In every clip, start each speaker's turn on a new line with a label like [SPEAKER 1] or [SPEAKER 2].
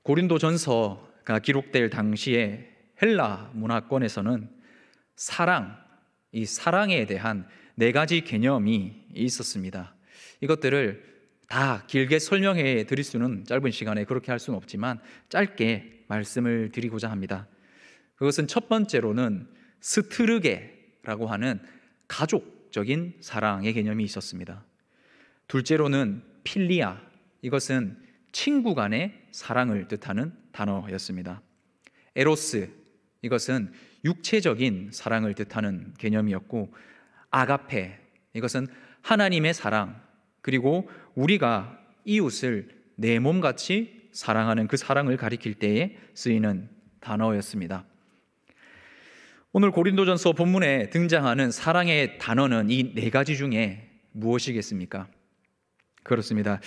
[SPEAKER 1] 고린도전서가 기록될 당시에 헬라 문화권에서는 이 사랑에 대한 네 가지 개념이 있었습니다. 이것들을 다 길게 설명해 드릴 수는 짧은 시간에 그렇게 할 수는 없지만 짧게 말씀을 드리고자 합니다. 그것은 첫 번째로는 스트르게라고 하는 가족적인 사랑의 개념이 있었습니다. 둘째로는 필리아, 이것은 친구 간의 사랑을 뜻하는 단어였습니다. 에로스, 이것은 육체적인 사랑을 뜻하는 개념이었고, 아가페, 이것은 하나님의 사랑, 그리고 우리가 이웃을 내 몸같이 사랑하는 그 사랑을 가리킬 때에 쓰이는 단어였습니다. 오늘 고린도전서 본문에 등장하는 사랑의 단어는 이 네 가지 중에 무엇이겠습니까? 그렇습니다.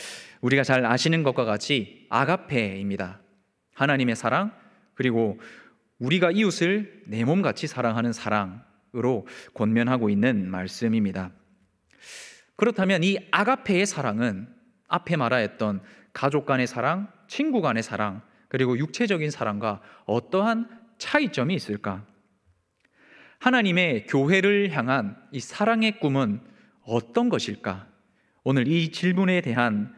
[SPEAKER 1] 우리가 잘 아시는 것과 같이 아가페입니다. 하나님의 사랑, 그리고 우리가 이웃을 내 몸같이 사랑하는 사랑으로 권면하고 있는 말씀입니다. 그렇다면 이 아가페의 사랑은 앞에 말하였던 가족 간의 사랑, 친구 간의 사랑, 그리고 육체적인 사랑과 어떠한 차이점이 있을까? 하나님의 교회를 향한 이 사랑의 꿈은 어떤 것일까? 오늘 이 질문에 대한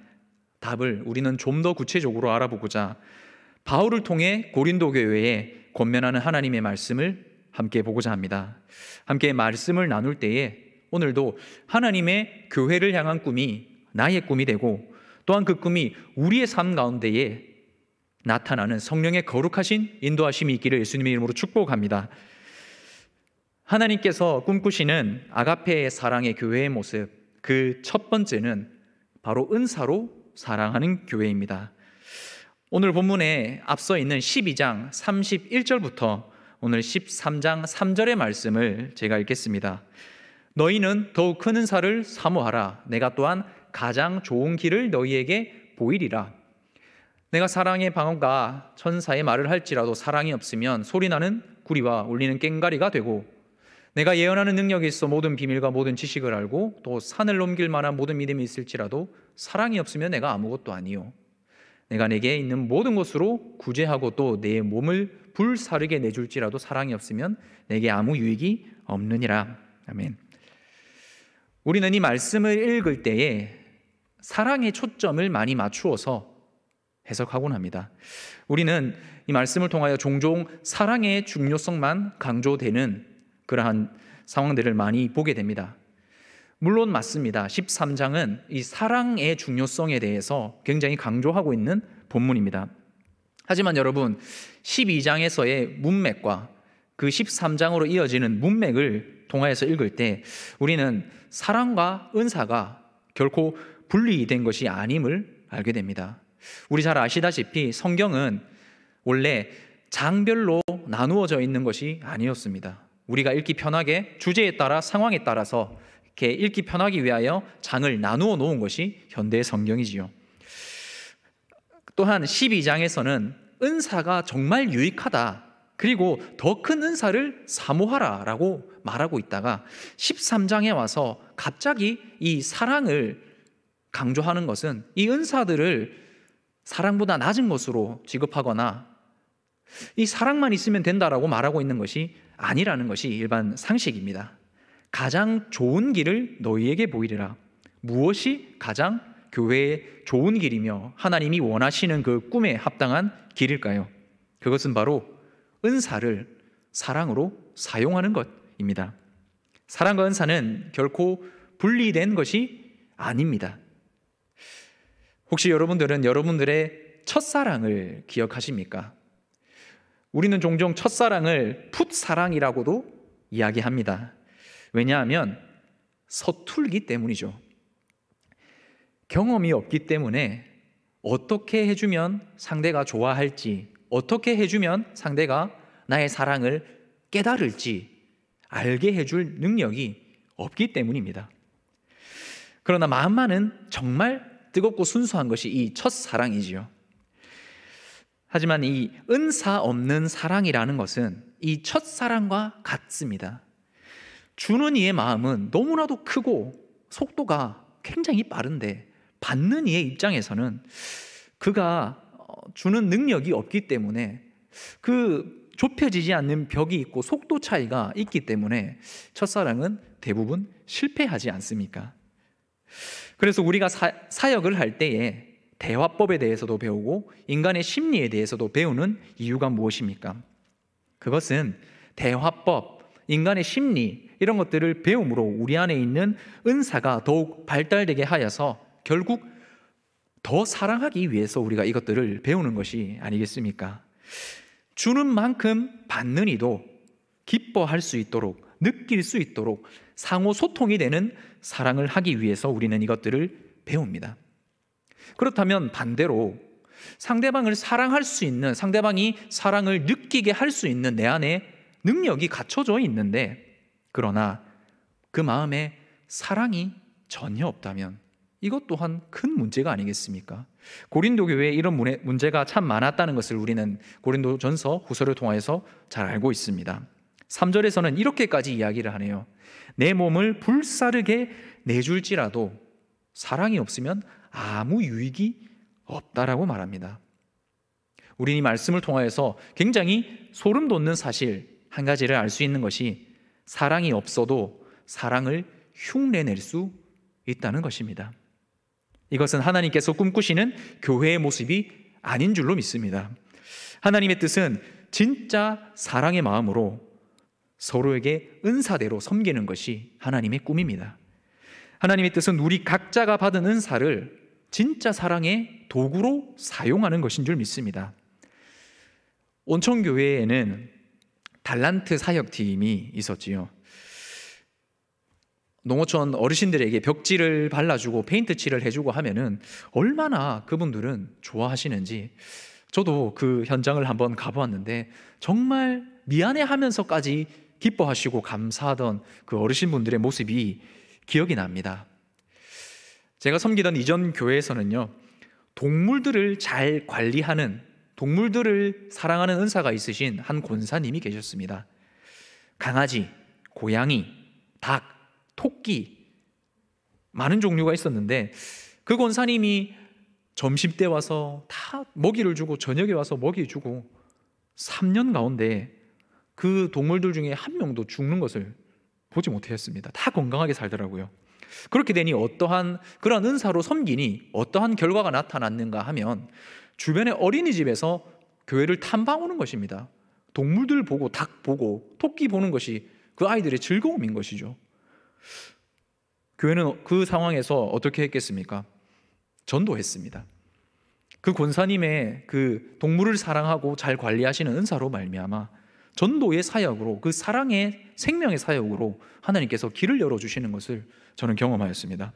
[SPEAKER 1] 답을 우리는 좀 더 구체적으로 알아보고자 바울을 통해 고린도 교회에 권면하는 하나님의 말씀을 함께 보고자 합니다. 함께 말씀을 나눌 때에 오늘도 하나님의 교회를 향한 꿈이 나의 꿈이 되고, 또한 그 꿈이 우리의 삶 가운데에 나타나는 성령의 거룩하신 인도하심이 있기를 예수님의 이름으로 축복합니다. 하나님께서 꿈꾸시는 아가페의 사랑의 교회의 모습, 그 첫 번째는 바로 은사로 사랑하는 교회입니다. 오늘 본문에 앞서 있는 12장 31절부터 오늘 13장 3절의 말씀을 제가 읽겠습니다. 너희는 더욱 큰 은사를 사모하라. 내가 또한 가장 좋은 길을 너희에게 보이리라. 내가 사랑의 방언과 천사의 말을 할지라도 사랑이 없으면 소리나는 구리와 울리는 꽹과리가 되고, 내가 예언하는 능력이 있어 모든 비밀과 모든 지식을 알고 또 산을 넘길 만한 모든 믿음이 있을지라도 사랑이 없으면 내가 아무것도 아니요. 내가 내게 있는 모든 것으로 구제하고 또 내 몸을 불사르게 내줄지라도 사랑이 없으면 내게 아무 유익이 없느니라. 아멘. 우리는 이 말씀을 읽을 때에 사랑의 초점을 많이 맞추어서 해석하곤 합니다. 우리는 이 말씀을 통하여 종종 사랑의 중요성만 강조되는 그러한 상황들을 많이 보게 됩니다. 물론 맞습니다. 13장은 이 사랑의 중요성에 대해서 굉장히 강조하고 있는 본문입니다. 하지만 여러분, 12장에서의 문맥과 그 13장으로 이어지는 문맥을 통하여서 읽을 때 우리는 사랑과 은사가 결코 분리된 것이 아님을 알게 됩니다. 우리 잘 아시다시피 성경은 원래 장별로 나누어져 있는 것이 아니었습니다. 우리가 읽기 편하게 주제에 따라 상황에 따라서 이렇게 읽기 편하기 위하여 장을 나누어 놓은 것이 현대의 성경이지요. 또한 12장에서는 은사가 정말 유익하다, 그리고 더 큰 은사를 사모하라 라고 말하고 있다가 13장에 와서 갑자기 이 사랑을 강조하는 것은 이 은사들을 사랑보다 낮은 것으로 취급하거나 이 사랑만 있으면 된다라고 말하고 있는 것이 아니라는 것이 일반 상식입니다. 가장 좋은 길을 너희에게 보이리라. 무엇이 가장 교회의 좋은 길이며 하나님이 원하시는 그 꿈에 합당한 길일까요? 그것은 바로 은사를 사랑으로 사용하는 것입니다. 사랑과 은사는 결코 분리된 것이 아닙니다. 혹시 여러분들은 여러분들의 첫사랑을 기억하십니까? 우리는 종종 첫사랑을 풋사랑이라고도 이야기합니다. 왜냐하면 서툴기 때문이죠. 경험이 없기 때문에 어떻게 해주면 상대가 좋아할지, 어떻게 해주면 상대가 나의 사랑을 깨달을지 알게 해줄 능력이 없기 때문입니다. 그러나 마음만은 정말 뜨겁고 순수한 것이 이 첫사랑이지요. 하지만 이 은사 없는 사랑이라는 것은 이 첫사랑과 같습니다. 주는 이의 마음은 너무나도 크고 속도가 굉장히 빠른데 받는 이의 입장에서는 그가 주는 능력이 없기 때문에 그 좁혀지지 않는 벽이 있고 속도 차이가 있기 때문에 첫사랑은 대부분 실패하지 않습니까? 그래서 우리가 사역을 할 때에 대화법에 대해서도 배우고 인간의 심리에 대해서도 배우는 이유가 무엇입니까? 그것은 대화법, 인간의 심리 이런 것들을 배움으로 우리 안에 있는 은사가 더욱 발달되게 하여서 결국 더 사랑하기 위해서 우리가 이것들을 배우는 것이 아니겠습니까? 주는 만큼 받는 이도 기뻐할 수 있도록, 느낄 수 있도록 상호 소통이 되는 사랑을 하기 위해서 우리는 이것들을 배웁니다. 그렇다면 반대로 상대방을 사랑할 수 있는, 상대방이 사랑을 느끼게 할 수 있는 내 안에 능력이 갖춰져 있는데, 그러나 그 마음에 사랑이 전혀 없다면 이것 또한 큰 문제가 아니겠습니까? 고린도 교회에 이런 문제가 참 많았다는 것을 우리는 고린도전서 후서를 통해서 잘 알고 있습니다. 3절에서는 이렇게까지 이야기를 하네요. 내 몸을 불사르게 내줄지라도 사랑이 없으면 아무 유익이 없다라고 말합니다. 우리는 이 말씀을 통하여서 굉장히 소름 돋는 사실 한 가지를 알 수 있는 것이 사랑이 없어도 사랑을 흉내낼 수 있다는 것입니다. 이것은 하나님께서 꿈꾸시는 교회의 모습이 아닌 줄로 믿습니다. 하나님의 뜻은 진짜 사랑의 마음으로 서로에게 은사대로 섬기는 것이 하나님의 꿈입니다. 하나님의 뜻은 우리 각자가 받은 은사를 진짜 사랑의 도구로 사용하는 것인 줄 믿습니다. 온천교회에는 달란트 사역팀이 있었지요. 농어촌 어르신들에게 벽지를 발라주고 페인트 칠을 해주고 하면은 얼마나 그분들은 좋아하시는지, 저도 그 현장을 한번 가보았는데 정말 미안해하면서까지 기뻐하시고 감사하던 그 어르신분들의 모습이 기억이 납니다. 제가 섬기던 이전 교회에서는요, 동물들을 잘 관리하는, 동물들을 사랑하는 은사가 있으신 한 권사님이 계셨습니다. 강아지, 고양이, 닭, 토끼, 많은 종류가 있었는데 그 권사님이 점심때 와서 다 먹이를 주고 저녁에 와서 먹이 주고 3년 가운데 그 동물들 중에 한 명도 죽는 것을 보지 못했습니다. 다 건강하게 살더라고요. 그렇게 되니 어떠한 그런 은사로 섬기니 어떠한 결과가 나타났는가 하면 주변의 어린이집에서 교회를 탐방 오는 것입니다. 동물들 보고 닭 보고 토끼 보는 것이 그 아이들의 즐거움인 것이죠. 교회는 그 상황에서 어떻게 했겠습니까? 전도했습니다. 그 권사님의 그 동물을 사랑하고 잘 관리하시는 은사로 말미암아 전도의 사역으로, 그 사랑의 생명의 사역으로 하나님께서 길을 열어주시는 것을 저는 경험하였습니다.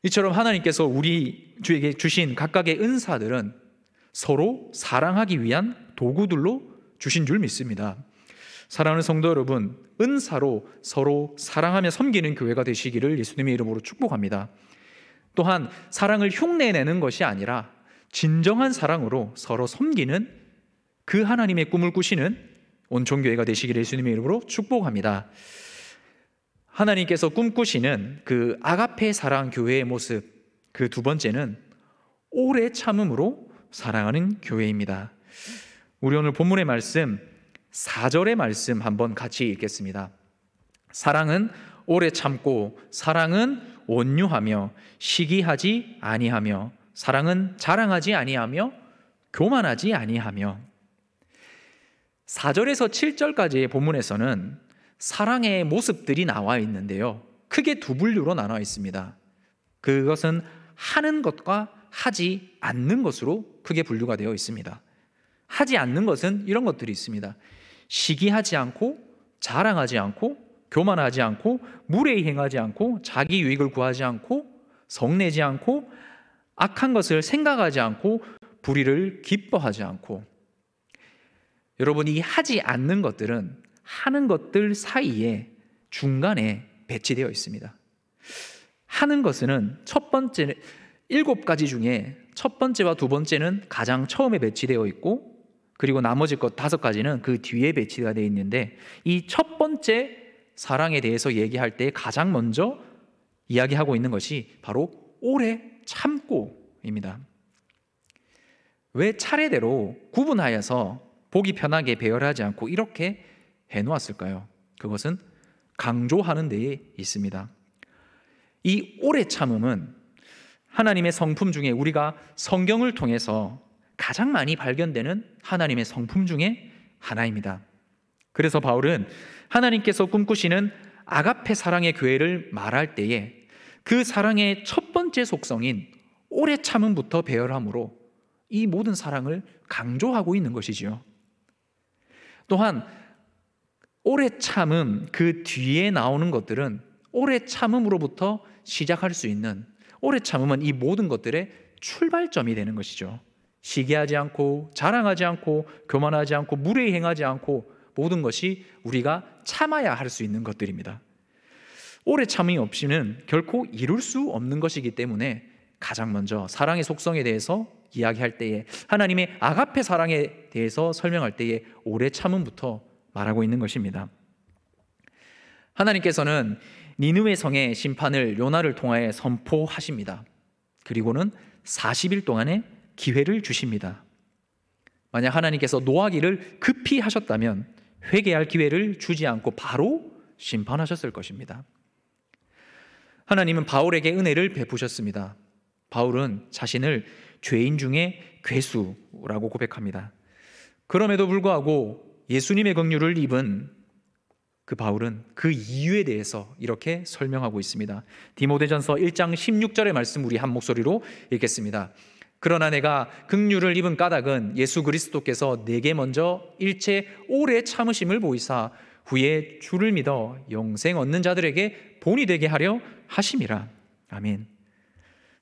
[SPEAKER 1] 이처럼 하나님께서 우리 주에게 주신 각각의 은사들은 서로 사랑하기 위한 도구들로 주신 줄 믿습니다. 사랑하는 성도 여러분, 은사로 서로 사랑하며 섬기는 교회가 되시기를 예수님의 이름으로 축복합니다. 또한 사랑을 흉내내는 것이 아니라 진정한 사랑으로 서로 섬기는 그 하나님의 꿈을 꾸시는 온천교회가 되시기를 예수님의 이름으로 축복합니다. 하나님께서 꿈꾸시는 그 아가페 사랑 교회의 모습, 그 두 번째는 오래 참음으로 사랑하는 교회입니다. 우리 오늘 본문의 말씀 4절의 말씀 한번 같이 읽겠습니다. 사랑은 오래 참고, 사랑은 온유하며, 시기하지 아니하며, 사랑은 자랑하지 아니하며, 교만하지 아니하며. 4절에서 7절까지의 본문에서는 사랑의 모습들이 나와 있는데요, 크게 두 분류로 나눠 있습니다. 그것은 하는 것과 하지 않는 것으로 크게 분류가 되어 있습니다. 하지 않는 것은 이런 것들이 있습니다. 시기하지 않고, 자랑하지 않고, 교만하지 않고, 무례히 행하지 않고, 자기 유익을 구하지 않고, 성내지 않고, 악한 것을 생각하지 않고, 불의를 기뻐하지 않고. 여러분, 이 하지 않는 것들은 하는 것들 사이에 중간에 배치되어 있습니다. 하는 것은 첫 번째 7가지 중에 첫 번째와 두 번째는 가장 처음에 배치되어 있고, 그리고 나머지 것 5가지는 그 뒤에 배치가 되어 있는데, 이 첫 번째 사랑에 대해서 얘기할 때 가장 먼저 이야기하고 있는 것이 바로 오래 참고입니다. 왜 차례대로 구분하여서 보기 편하게 배열하지 않고 이렇게 해놓았을까요? 그것은 강조하는 데에 있습니다. 이 오래 참음은 하나님의 성품 중에 우리가 성경을 통해서 가장 많이 발견되는 하나님의 성품 중에 하나입니다. 그래서 바울은 하나님께서 꿈꾸시는 아가페 사랑의 교회를 말할 때에 그 사랑의 첫 번째 속성인 오래 참음부터 배열함으로 이 모든 사랑을 강조하고 있는 것이지요. 또한 오래 참음 그 뒤에 나오는 것들은 오래 참음으로부터 시작할 수 있는, 오래 참음은 이 모든 것들의 출발점이 되는 것이죠. 시기하지 않고 자랑하지 않고 교만하지 않고 무례히 행하지 않고 모든 것이 우리가 참아야 할 수 있는 것들입니다. 오래 참음이 없이는 결코 이룰 수 없는 것이기 때문에 가장 먼저 사랑의 속성에 대해서 이야기할 때에, 하나님의 아가페 사랑에 대해서 설명할 때에 오래 참음부터 말하고 있는 것입니다. 하나님께서는 니느웨 성의 심판을 요나를 통하여 선포하십니다. 그리고는 40일 동안의 기회를 주십니다. 만약 하나님께서 노하기를 급히 하셨다면 회개할 기회를 주지 않고 바로 심판하셨을 것입니다. 하나님은 바울에게 은혜를 베푸셨습니다. 바울은 자신을 죄인 중에 괴수라고 고백합니다. 그럼에도 불구하고 예수님의 긍휼을 입은 그 바울은 그 이유에 대해서 이렇게 설명하고 있습니다. 디모데전서 1장 16절의 말씀 우리 한 목소리로 읽겠습니다. 그러나 내가 긍휼을 입은 까닭은 예수 그리스도께서 내게 먼저 일체 오래 참으심을 보이사 후에 주를 믿어 영생 얻는 자들에게 본이 되게 하려 하심이라. 아멘.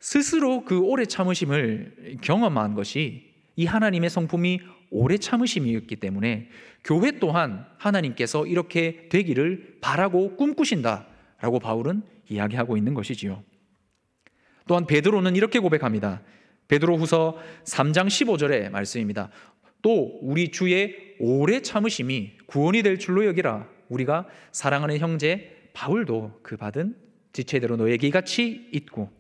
[SPEAKER 1] 스스로 그 오래 참으심을 경험한 것이 이 하나님의 성품이 오래 참으심이었기 때문에 교회 또한 하나님께서 이렇게 되기를 바라고 꿈꾸신다라고 바울은 이야기하고 있는 것이지요. 또한 베드로는 이렇게 고백합니다. 베드로후서 3장 15절의 말씀입니다. 또 우리 주의 오래 참으심이 구원이 될 줄로 여기라. 우리가 사랑하는 형제 바울도 그 받은 지체대로 너에게 이같이 있고.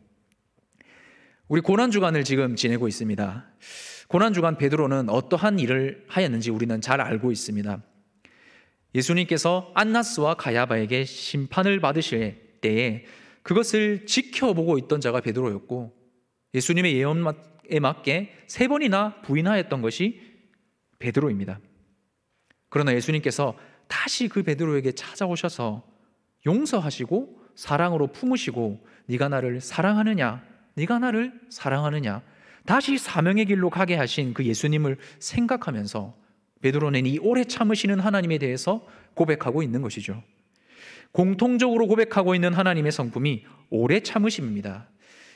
[SPEAKER 1] 우리 고난주간을 지금 지내고 있습니다. 고난주간 베드로는 어떠한 일을 하였는지 우리는 잘 알고 있습니다. 예수님께서 안나스와 가야바에게 심판을 받으실 때에 그것을 지켜보고 있던 자가 베드로였고, 예수님의 예언에 맞게 3번이나 부인하였던 것이 베드로입니다. 그러나 예수님께서 다시 그 베드로에게 찾아오셔서 용서하시고 사랑으로 품으시고 네가 나를 사랑하느냐, 네가 나를 사랑하느냐, 다시 사명의 길로 가게 하신 그 예수님을 생각하면서 베드로는 이 오래 참으시는 하나님에 대해서 고백하고 있는 것이죠. 공통적으로 고백하고 있는 하나님의 성품이 오래 참으심입니다.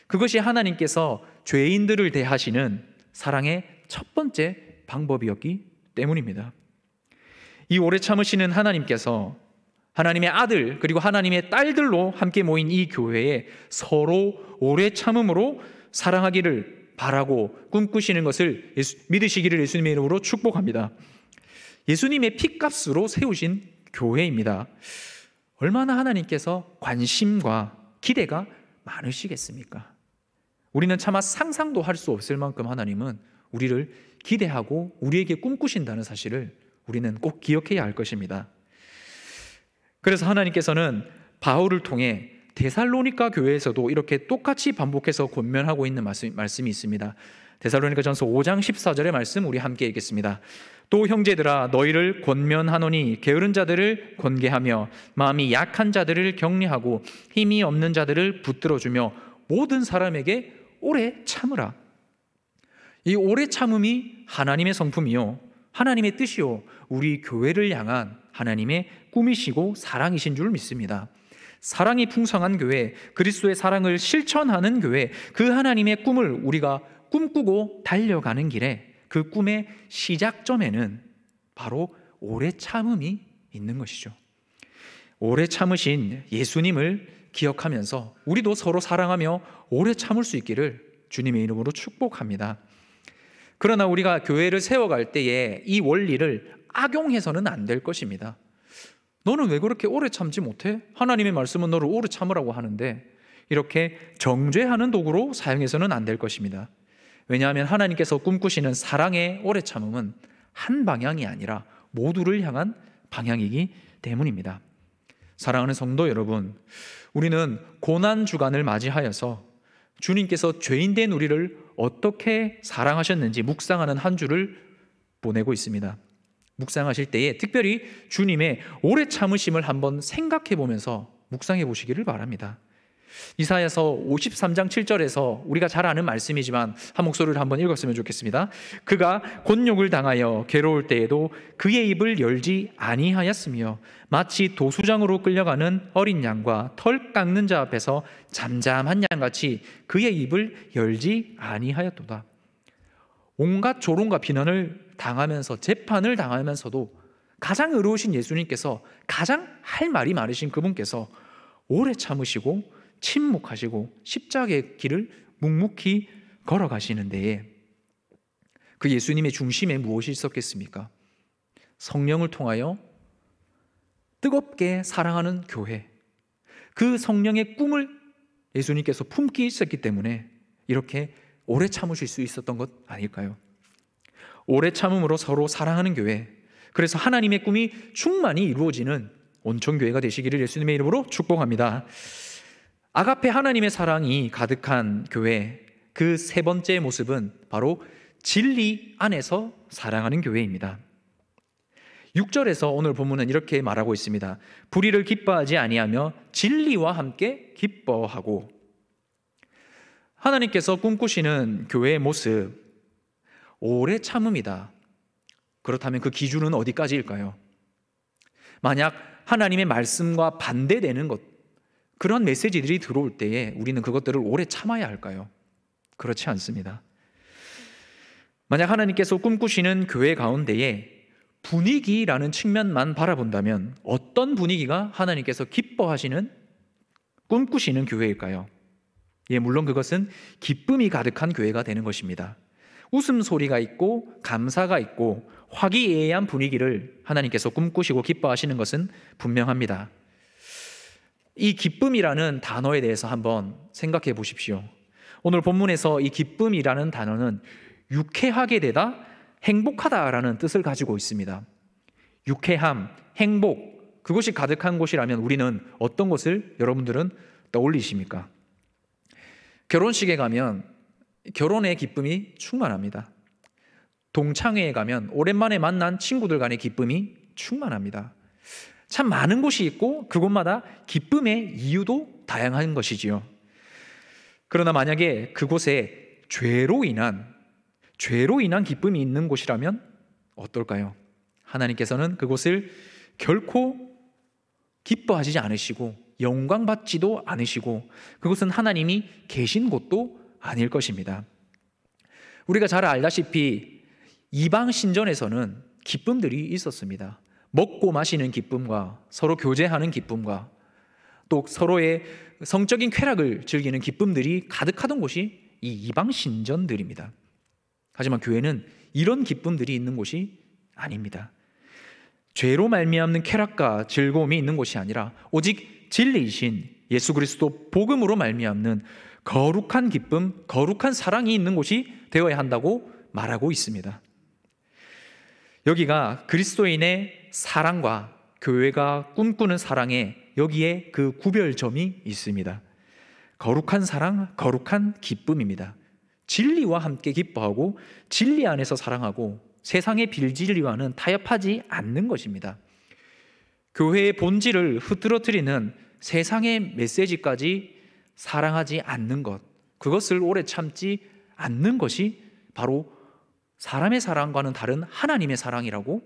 [SPEAKER 1] 그것이 하나님께서 죄인들을 대하시는 사랑의 첫 번째 방법이었기 때문입니다. 이 오래 참으시는 하나님께서 하나님의 아들 그리고 하나님의 딸들로 함께 모인 이 교회에 서로 오래 참음으로 사랑하기를 바라고 꿈꾸시는 것을 믿으시기를 예수님의 이름으로 축복합니다. 예수님의 피값으로 세우신 교회입니다. 얼마나 하나님께서 관심과 기대가 많으시겠습니까? 우리는 차마 상상도 할 수 없을 만큼 하나님은 우리를 기대하고 우리에게 꿈꾸신다는 사실을 우리는 꼭 기억해야 할 것입니다. 그래서 하나님께서는 바울을 통해 데살로니가 교회에서도 이렇게 똑같이 반복해서 권면하고 있는 말씀이 있습니다. 데살로니가전서 5장 14절의 말씀 우리 함께 읽겠습니다. 또 형제들아 너희를 권면하노니 게으른 자들을 권계하며 마음이 약한 자들을 격려하고 힘이 없는 자들을 붙들어주며 모든 사람에게 오래 참으라. 이 오래 참음이 하나님의 성품이요 하나님의 뜻이요 우리 교회를 향한 하나님의 꿈이시고 사랑이신 줄 믿습니다. 사랑이 풍성한 교회, 그리스도의 사랑을 실천하는 교회, 그 하나님의 꿈을 우리가 꿈꾸고 달려가는 길에 그 꿈의 시작점에는 바로 오래 참음이 있는 것이죠. 오래 참으신 예수님을 기억하면서 우리도 서로 사랑하며 오래 참을 수 있기를 주님의 이름으로 축복합니다. 그러나 우리가 교회를 세워갈 때에 이 원리를 악용해서는 안 될 것입니다. 너는 왜 그렇게 오래 참지 못해? 하나님의 말씀은 너를 오래 참으라고 하는데 이렇게 정죄하는 도구로 사용해서는 안 될 것입니다. 왜냐하면 하나님께서 꿈꾸시는 사랑의 오래 참음은 한 방향이 아니라 모두를 향한 방향이기 때문입니다. 사랑하는 성도 여러분, 우리는 고난 주간을 맞이하여서 주님께서 죄인된 우리를 어떻게 사랑하셨는지 묵상하는 한 주를 보내고 있습니다. 묵상하실 때에 특별히 주님의 오래 참으심을 한번 생각해 보면서 묵상해 보시기를 바랍니다. 이사야서 53장 7절에서 우리가 잘 아는 말씀이지만 한 목소리를 한번 읽었으면 좋겠습니다. 그가 곤욕을 당하여 괴로울 때에도 그의 입을 열지 아니하였으며 마치 도수장으로 끌려가는 어린 양과 털 깎는 자 앞에서 잠잠한 양같이 그의 입을 열지 아니하였도다. 온갖 조롱과 비난을 당하면서 재판을 당하면서도 가장 의로우신 예수님께서, 가장 할 말이 많으신 그분께서 오래 참으시고 침묵하시고 십자가의 길을 묵묵히 걸어가시는 데에 그 예수님의 중심에 무엇이 있었겠습니까? 성령을 통하여 뜨겁게 사랑하는 교회, 그 성령의 꿈을 예수님께서 품기 있었기 때문에 이렇게 오래 참으실 수 있었던 것 아닐까요? 오래 참음으로 서로 사랑하는 교회, 그래서 하나님의 꿈이 충만히 이루어지는 온천교회가 되시기를 예수님의 이름으로 축복합니다. 아가페 하나님의 사랑이 가득한 교회, 그 세 번째 모습은 바로 진리 안에서 사랑하는 교회입니다. 6절에서 오늘 본문은 이렇게 말하고 있습니다. 불의를 기뻐하지 아니하며 진리와 함께 기뻐하고. 하나님께서 꿈꾸시는 교회의 모습, 오래 참음이다. 그렇다면 그 기준은 어디까지일까요? 만약 하나님의 말씀과 반대되는 것, 그런 메시지들이 들어올 때에 우리는 그것들을 오래 참아야 할까요? 그렇지 않습니다. 만약 하나님께서 꿈꾸시는 교회 가운데에 분위기라는 측면만 바라본다면 어떤 분위기가 하나님께서 기뻐하시는, 꿈꾸시는 교회일까요? 예, 물론 그것은 기쁨이 가득한 교회가 되는 것입니다. 웃음소리가 있고 감사가 있고 화기애애한 분위기를 하나님께서 꿈꾸시고 기뻐하시는 것은 분명합니다. 이 기쁨이라는 단어에 대해서 한번 생각해 보십시오. 오늘 본문에서 이 기쁨이라는 단어는 유쾌하게 되다, 행복하다라는 뜻을 가지고 있습니다. 유쾌함, 행복, 그것이 가득한 곳이라면 우리는 어떤 것을 여러분들은 떠올리십니까? 결혼식에 가면 결혼의 기쁨이 충만합니다. 동창회에 가면 오랜만에 만난 친구들 간의 기쁨이 충만합니다. 참 많은 곳이 있고 그곳마다 기쁨의 이유도 다양한 것이지요. 그러나 만약에 그곳에 죄로 인한 기쁨이 있는 곳이라면 어떨까요? 하나님께서는 그곳을 결코 기뻐하시지 않으시고 영광받지도 않으시고 그것은 하나님이 계신 곳도 아닐 것입니다. 우리가 잘 알다시피 이방 신전에서는 기쁨들이 있었습니다. 먹고 마시는 기쁨과 서로 교제하는 기쁨과 또 서로의 성적인 쾌락을 즐기는 기쁨들이 가득하던 곳이 이 이방 신전들입니다. 하지만 교회는 이런 기쁨들이 있는 곳이 아닙니다. 죄로 말미암는 쾌락과 즐거움이 있는 곳이 아니라 오직 진리이신 예수 그리스도 복음으로 말미암는 거룩한 기쁨, 거룩한 사랑이 있는 곳이 되어야 한다고 말하고 있습니다. 여기가 그리스도인의 사랑과 교회가 꿈꾸는 사랑에 여기에 그 구별점이 있습니다. 거룩한 사랑, 거룩한 기쁨입니다. 진리와 함께 기뻐하고 진리 안에서 사랑하고 세상의 빌진리와는 타협하지 않는 것입니다. 교회의 본질을 흐트러뜨리는 세상의 메시지까지 사랑하지 않는 것, 그것을 오래 참지 않는 것이 바로 사람의 사랑과는 다른 하나님의 사랑이라고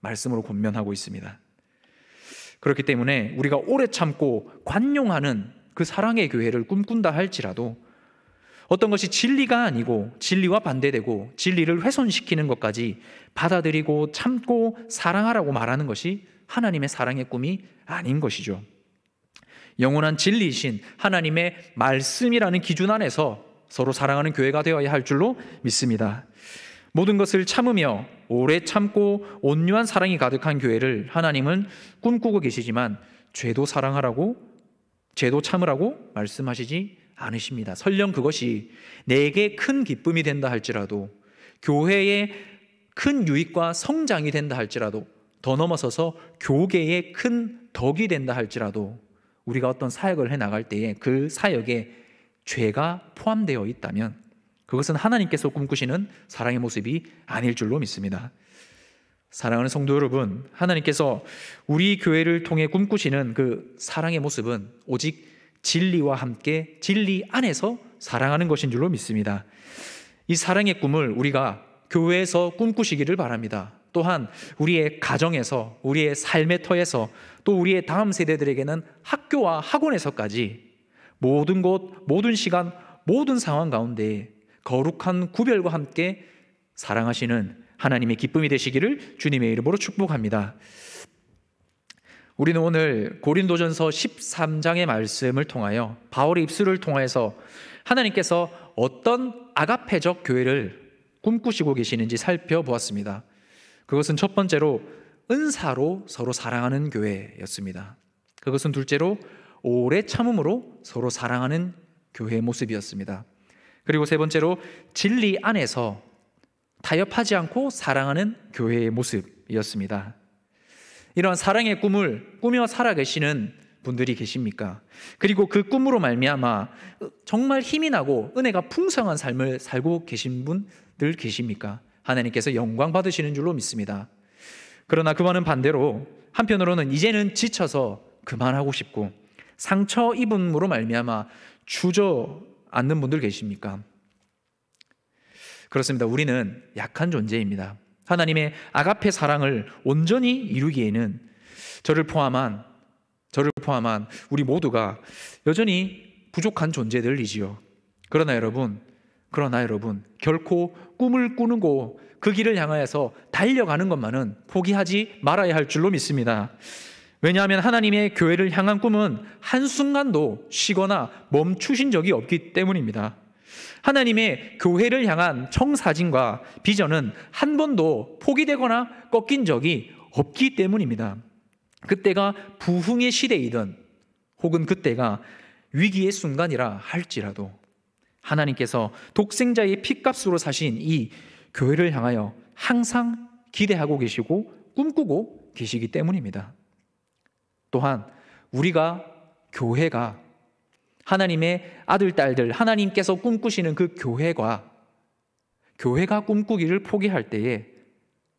[SPEAKER 1] 말씀으로 권면하고 있습니다. 그렇기 때문에 우리가 오래 참고 관용하는 그 사랑의 교회를 꿈꾼다 할지라도 어떤 것이 진리가 아니고 진리와 반대되고 진리를 훼손시키는 것까지 받아들이고 참고 사랑하라고 말하는 것이 하나님의 사랑의 꿈이 아닌 것이죠. 영원한 진리이신 하나님의 말씀이라는 기준 안에서 서로 사랑하는 교회가 되어야 할 줄로 믿습니다. 모든 것을 참으며 오래 참고 온유한 사랑이 가득한 교회를 하나님은 꿈꾸고 계시지만 죄도 사랑하라고, 죄도 참으라고 말씀하시지 않으십니다. 설령 그것이 내게 큰 기쁨이 된다 할지라도, 교회의 큰 유익과 성장이 된다 할지라도, 더 넘어서서 교계의 큰 덕이 된다 할지라도, 우리가 어떤 사역을 해나갈 때에 그 사역에 죄가 포함되어 있다면 그것은 하나님께서 꿈꾸시는 사랑의 모습이 아닐 줄로 믿습니다. 사랑하는 성도 여러분, 하나님께서 우리 교회를 통해 꿈꾸시는 그 사랑의 모습은 오직 진리와 함께 진리 안에서 사랑하는 것인 줄로 믿습니다. 이 사랑의 꿈을 우리가 교회에서 꿈꾸시기를 바랍니다. 또한 우리의 가정에서, 우리의 삶의 터에서, 또 우리의 다음 세대들에게는 학교와 학원에서까지 모든 곳, 모든 시간, 모든 상황 가운데 거룩한 구별과 함께 사랑하시는 하나님의 기쁨이 되시기를 주님의 이름으로 축복합니다. 우리는 오늘 고린도전서 13장의 말씀을 통하여 바울의 입술을 통해서 하나님께서 어떤 아가페적 교회를 꿈꾸시고 계시는지 살펴보았습니다. 그것은 첫 번째로 은사로 서로 사랑하는 교회였습니다. 그것은 둘째로 오래 참음으로 서로 사랑하는 교회의 모습이었습니다. 그리고 세 번째로 진리 안에서 타협하지 않고 사랑하는 교회의 모습이었습니다. 이러한 사랑의 꿈을 꾸며 살아계시는 분들이 계십니까? 그리고 그 꿈으로 말미암아 정말 힘이 나고 은혜가 풍성한 삶을 살고 계신 분들 계십니까? 하나님께서 영광 받으시는 줄로 믿습니다. 그러나 그와는 반대로 한편으로는 이제는 지쳐서 그만하고 싶고 상처 입음으로 말미암아 주저앉는 분들 계십니까? 그렇습니다. 우리는 약한 존재입니다. 하나님의 아가페 사랑을 온전히 이루기에는 저를 포함한 우리 모두가 여전히 부족한 존재들이지요. 그러나 여러분, 결코 꿈을 꾸고 그 길을 향하여서 달려가는 것만은 포기하지 말아야 할 줄로 믿습니다. 왜냐하면 하나님의 교회를 향한 꿈은 한순간도 쉬거나 멈추신 적이 없기 때문입니다. 하나님의 교회를 향한 청사진과 비전은 한 번도 포기되거나 꺾인 적이 없기 때문입니다. 그때가 부흥의 시대이든 혹은 그때가 위기의 순간이라 할지라도 하나님께서 독생자의 피값으로 사신 이 교회를 향하여 항상 기대하고 계시고 꿈꾸고 계시기 때문입니다. 또한 우리가 교회가 하나님의 아들, 딸들, 하나님께서 꿈꾸시는 그 교회가 꿈꾸기를 포기할 때에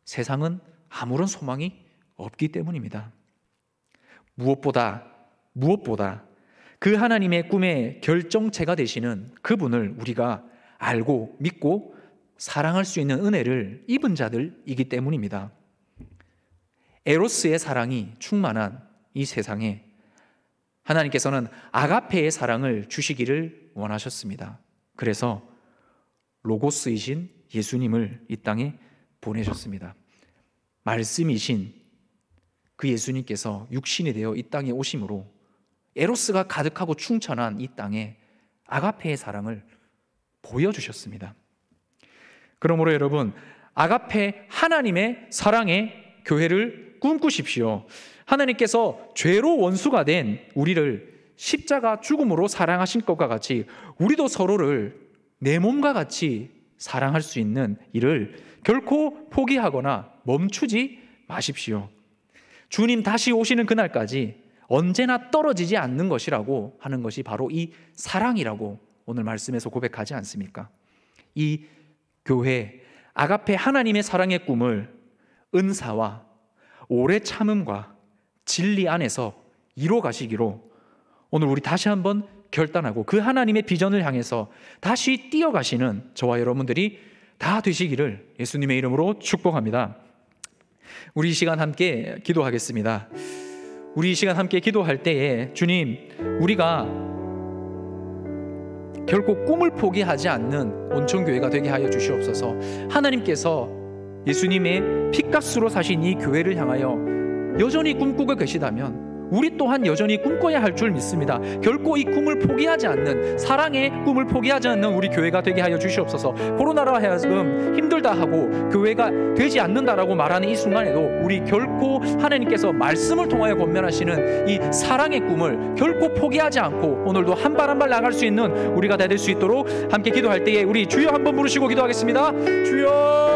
[SPEAKER 1] 세상은 아무런 소망이 없기 때문입니다. 무엇보다 그 하나님의 꿈의 결정체가 되시는 그분을 우리가 알고 믿고 사랑할 수 있는 은혜를 입은 자들이기 때문입니다. 에로스의 사랑이 충만한 이 세상에 하나님께서는 아가페의 사랑을 주시기를 원하셨습니다. 그래서 로고스이신 예수님을 이 땅에 보내셨습니다. 말씀이신 그 예수님께서 육신이 되어 이 땅에 오심으로 에로스가 가득하고 충천한 이 땅에 아가페의 사랑을 보여주셨습니다. 그러므로 여러분, 아가페 하나님의 사랑의 교회를 꿈꾸십시오. 하나님께서 죄로 원수가 된 우리를 십자가 죽음으로 사랑하신 것과 같이 우리도 서로를 내 몸과 같이 사랑할 수 있는 일을 결코 포기하거나 멈추지 마십시오. 주님 다시 오시는 그날까지 언제나 떨어지지 않는 것이라고 하는 것이 바로 이 사랑이라고 오늘 말씀에서 고백하지 않습니까? 이 교회 아가페 하나님의 사랑의 꿈을 은사와 오래 참음과 진리 안에서 이뤄 가시기로 오늘 우리 다시 한번 결단하고 그 하나님의 비전을 향해서 다시 뛰어가시는 저와 여러분들이 다 되시기를 예수님의 이름으로 축복합니다. 우리 이 시간 함께 기도하겠습니다. 우리 이 시간 함께 기도할 때에 주님, 우리가 결코 꿈을 포기하지 않는 온천교회가 되게 하여 주시옵소서. 하나님께서 예수님의 피값으로 사신 이 교회를 향하여 여전히 꿈꾸고 계시다면 우리 또한 여전히 꿈꿔야 할 줄 믿습니다. 결코 이 꿈을 포기하지 않는, 사랑의 꿈을 포기하지 않는 우리 교회가 되게 하여 주시옵소서. 코로나로 하여금 힘들다 하고 교회가 되지 않는다라고 말하는 이 순간에도 우리 결코 하나님께서 말씀을 통하여 권면하시는 이 사랑의 꿈을 결코 포기하지 않고 오늘도 한 발 한 발 나갈 수 있는 우리가 다 될 수 있도록 함께 기도할 때에 우리 주여 한번 부르시고 기도하겠습니다. 주여.